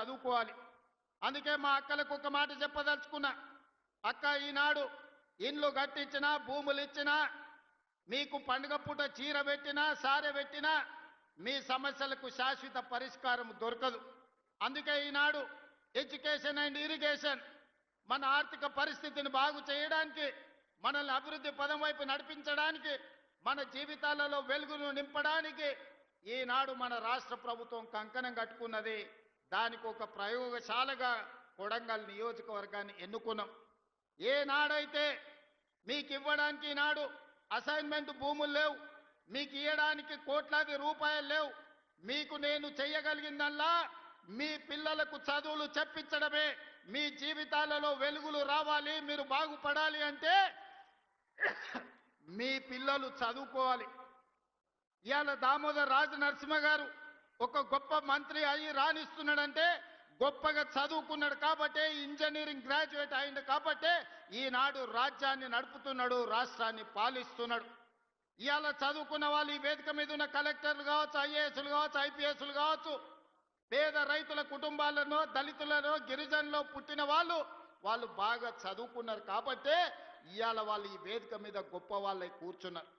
చదువుకోవాలి. అందుకే మా అక్కలకు ఒక మాట చెప్పదలుచుకున్నా. అక్క, ఈనాడు ఇండ్లు కట్టించినా, భూములు ఇచ్చినా, మీకు పండుగ పూట చీర పెట్టినా, సారె పెట్టినా మీ సమస్యలకు శాశ్వత పరిష్కారం దొరకదు. అందుకే ఈనాడు ఎడ్యుకేషన్ అండ్ ఇరిగేషన్ మన ఆర్థిక పరిస్థితిని బాగు చేయడానికి, మనల్ని అభివృద్ధి పదం వైపు నడిపించడానికి, మన జీవితాలలో వెలుగును నింపడానికి ఈనాడు మన రాష్ట్ర ప్రభుత్వం కంకణం కట్టుకున్నది. దానికి ఒక ప్రయోగశాలగా కొడంగల్ నియోజకవర్గాన్ని ఎన్నుకున్నాం. ఏనాడైతే మీకు ఇవ్వడానికి ఈనాడు అసైన్మెంట్ భూములు లేవు, మీకు ఇవ్వడానికి కోట్లాది రూపాయలు లేవు, మీకు నేను చెయ్యగలిగిందల్లా మీ పిల్లలకు చదువులు చెప్పించడమే. మీ జీవితాలలో వెలుగులు రావాలి, మీరు బాగుపడాలి అంటే మీ పిల్లలు చదువుకోవాలి. ఇవాళ దామోదర్ రాజు నరసింహ గారు ఒక గొప్ప మంత్రి అయ్యి రాణిస్తున్నాడంటే గొప్పగా చదువుకున్నాడు కాబట్టే, ఇంజనీరింగ్ గ్రాడ్యుయేట్ అయింది కాబట్టే ఈనాడు రాజ్యాన్ని నడుపుతున్నాడు, రాష్ట్రాన్ని పాలిస్తున్నాడు. ఇవాళ చదువుకున్న వాళ్ళు ఈ వేదిక మీద ఉన్న కలెక్టర్లు కావచ్చు, ఐఏఎస్లు కావచ్చు, ఐపీఎస్లు కావచ్చు, పేద రైతుల కుటుంబాలను, దళితులను, గిరిజనులు పుట్టిన వాళ్ళు బాగా చదువుకున్నారు కాబట్టే ఇవాళ వాళ్ళు ఈ వేదిక మీద గొప్ప వాళ్ళై కూర్చున్నారు.